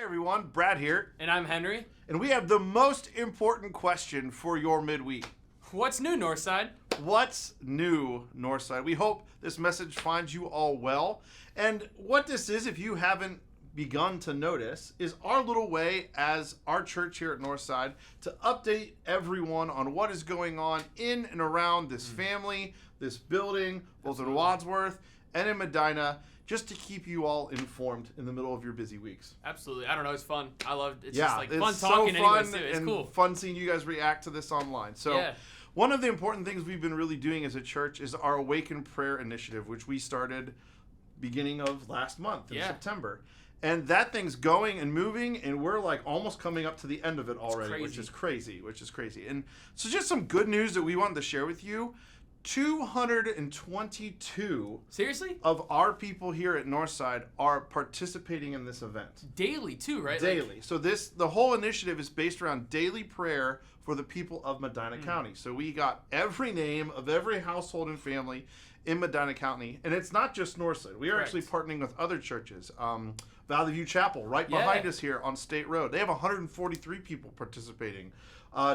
everyone, Brad here. And I'm Henry. And we have the most important question for your midweek. What's new, Northside? What's new, Northside? We hope this message finds you all well. And what this is, if you haven't begun to notice, is our little way as our church here at Northside to update everyone on what is going on in and around this family, this building, both in Wadsworth and in Medina, just to keep you all informed in the middle of your busy weeks. Absolutely. I don't know. It's fun. I love it. It's yeah, just like it's fun so talking fun anyways, too. It's and cool. Fun seeing you guys react to this online. So one of the important things we've been really doing as a church is our Awaken Prayer initiative, which we started beginning of last month in September. And that thing's going and moving, and we're like almost coming up to the end of it already, which is crazy. And so just some good news that we wanted to share with you. 222 seriously of our people here at Northside are participating in this event. Daily too, right? Daily. So the whole initiative is based around daily prayer for the people of Medina County. So we got every name of every household and family in Medina County. And it's not just Northside. We are actually partnering with other churches. Valley View Chapel, right behind us here on State Road. They have 143 people participating.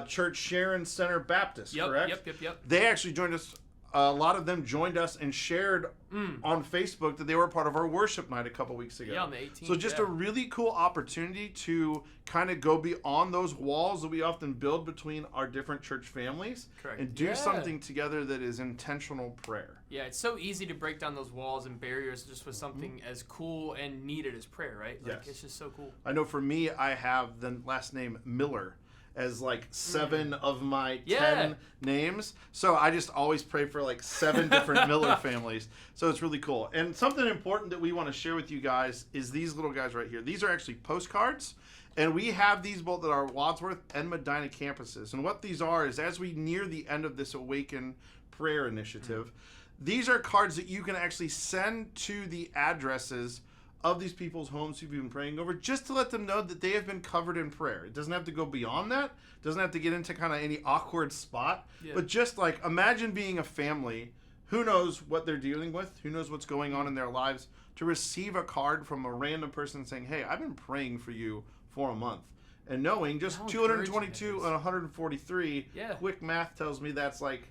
Church Sharon Center Baptist, correct? Yep. They actually joined us. A lot of them joined us and shared on Facebook that they were part of our worship night a couple weeks ago. Yeah, on the 18th. So just a really cool opportunity to kind of go beyond those walls that we often build between our different church families and do something together that is intentional prayer. Yeah, it's so easy to break down those walls and barriers just with something as cool and needed as prayer, right? Like, it's just so cool. I know for me, I have the last name Miller as like 7 of my 10 names. So I just always pray for like 7 different Miller families. So it's really cool. And something important that we want to share with you guys is these little guys right here. These are actually postcards. And we have these both at our Wadsworth and Medina campuses. And what these are is as we near the end of this Awaken Prayer initiative, these are cards that you can actually send to the addresses of these people's homes who've been praying over, just to let them know that they have been covered in prayer. It doesn't have to go beyond that. It doesn't have to get into kind of any awkward spot. But just like, imagine being a family, who knows what they're dealing with, who knows what's going on in their lives, to receive a card from a random person saying, hey, I've been praying for you for a month. And knowing just 222 and 143, quick math tells me that's like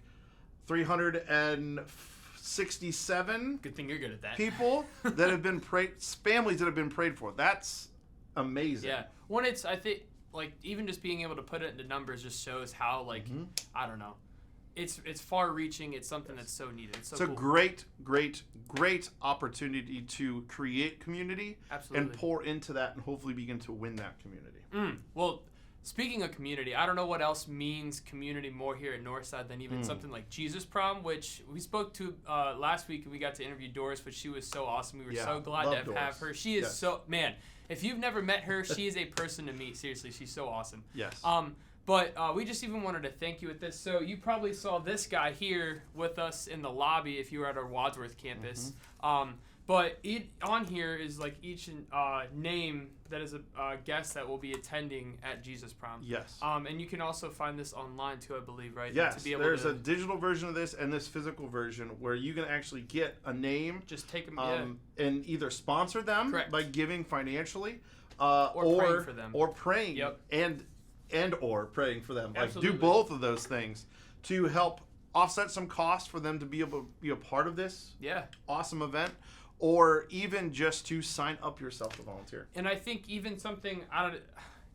367. Good thing you're good at that. People that have been prayed, families that have been prayed for. That's amazing. Yeah. I think, like, even just being able to put it into numbers just shows how, like, I don't know. It's far-reaching. It's something that's so needed. It's a great opportunity to create community and pour into that and hopefully begin to win that community. Well, speaking of community, I don't know what else means community more here at Northside than even something like Jesus Prom, which we spoke to last week, and we got to interview Doris, which she was so awesome. We were so glad to have her. She is man, if you've never met her, she is a person to meet. Seriously, she's so awesome. Yes. But we just even wanted to thank you with this. So you probably saw this guy here with us in the lobby if you were at our Wadsworth campus. But on here is like each name that is a guest that will be attending at Jesus Prom. Yes. And you can also find this online too, I believe, right? Yes. There's a digital version of this and this physical version where you can actually get a name. Just take them and either sponsor them by giving financially, or praying for them, or praying or praying for them. Absolutely. Like do both of those things to help offset some cost for them to be able to be a part of this awesome event. Or even just to sign up yourself to volunteer. And I think even something,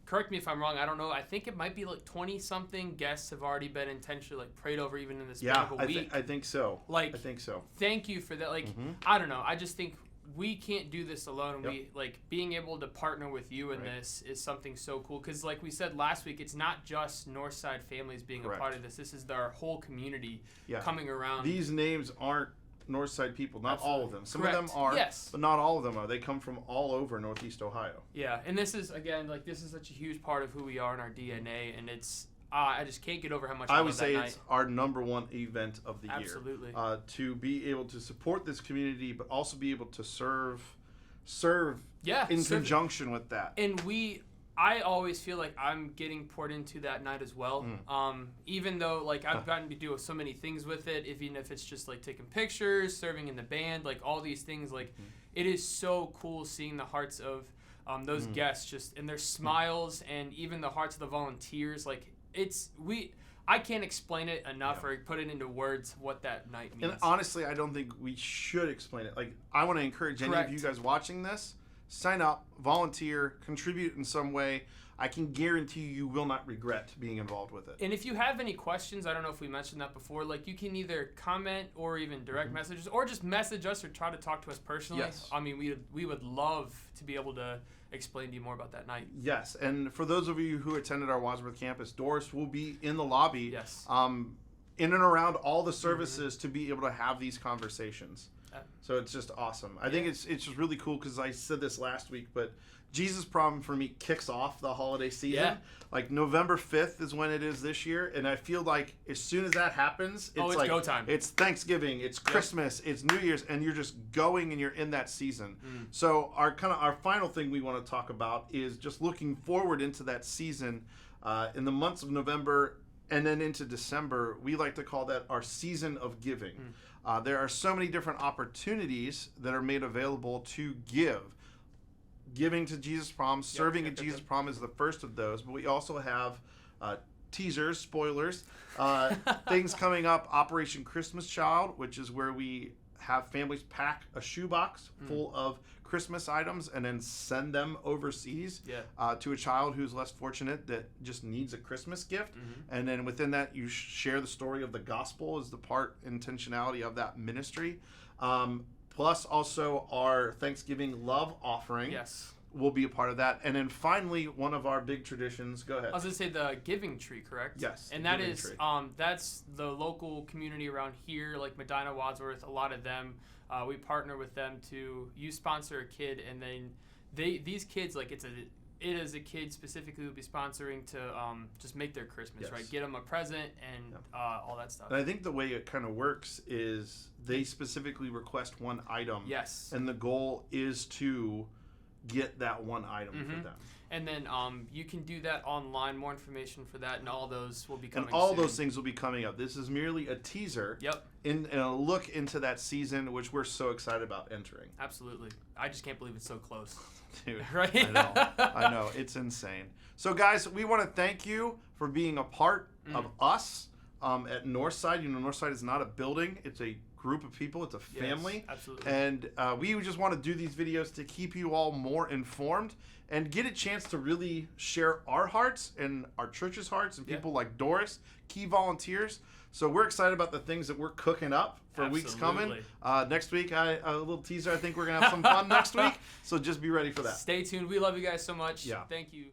correct me if I'm wrong, I don't know, I think it might be like 20-something guests have already been intentionally like prayed over even in this medical week. I think so. Like, I think so. Thank you for that. Like, I don't know, I just think we can't do this alone. We like being able to partner with you in this is something so cool. Because like we said last week, it's not just Northside families being a part of this. This is our whole community coming around. These names aren't Northside people, not all of them. Some of them are, but not all of them are. They come from all over Northeast Ohio. Yeah, and this is, again, like this is such a huge part of who we are in our DNA, and it's, I just can't get over how much I would say it's our number one event of the year. Absolutely. To be able to support this community, but also be able to serve in conjunction with that. And I always feel like I'm getting poured into that night as well. Even though like I've gotten to do so many things with it, even if it's just like taking pictures, serving in the band, like all these things, like it is so cool seeing the hearts of those guests just, and their smiles and even the hearts of the volunteers, like I can't explain it enough or put it into words what that night means. And honestly, I don't think we should explain it. Like, I want to encourage any of you guys watching this, sign up, volunteer, contribute in some way. I can guarantee you will not regret being involved with it. And if you have any questions, I don't know if we mentioned that before, like you can either comment or even direct messages, or just message us or try to talk to us personally. Yes. I mean, we would love to be able to explain to you more about that night. Yes, and for those of you who attended our Wadsworth campus, Doris will be in the lobby, in and around all the services to be able to have these conversations. So it's just awesome. I think it's just really cool because I said this last week, but Jesus Prom for me kicks off the holiday season. Yeah. Like November 5th is when it is this year, and I feel like as soon as that happens, it's like go time. It's Thanksgiving, it's Christmas, it's New Year's, and you're just going and you're in that season. So our final thing we want to talk about is just looking forward into that season in the months of November and then into December. We like to call that our season of giving. There are so many different opportunities that are made available to give. Giving to Jesus Prom, serving at Jesus Prom is the first of those, but we also have teasers, spoilers, things coming up. Operation Christmas Child, which is where we have families pack a shoebox full of Christmas items and then send them overseas to a child who's less fortunate that just needs a Christmas gift. And then within that, you share the story of the gospel as the intentionality of that ministry. Plus also our Thanksgiving love offering will be a part of that. And then finally, one of our big traditions, go ahead. I was going to say the giving tree, correct? Yes. And that is, that's the local community around here, like Medina, Wadsworth, a lot of them. We partner with them you sponsor a kid, and then these kids, like it is a kid specifically who will be sponsoring to just make their Christmas, right? Get them a present and all that stuff. And I think the way it kind of works is they specifically request one item. Yes. And the goal is to get that one item for them. And then you can do that online. More information for that, and all those will be coming And all soon. those things will be coming up. This is merely a teaser in a look into that season, which we're so excited about entering. Absolutely. I just can't believe it's so close. Dude, right? I know. It's insane. So, guys, we want to thank you for being a part of us at Northside. You know, Northside is not a building. It's a group of people. It's a family. Yes, absolutely. And we just want to do these videos to keep you all more informed and get a chance to really share our hearts and our church's hearts and people like Doris, key volunteers. So we're excited about the things that we're cooking up for weeks coming. Next week, a little teaser. I think we're going to have some fun next week. So just be ready for that. Stay tuned. We love you guys so much. Yeah. Thank you.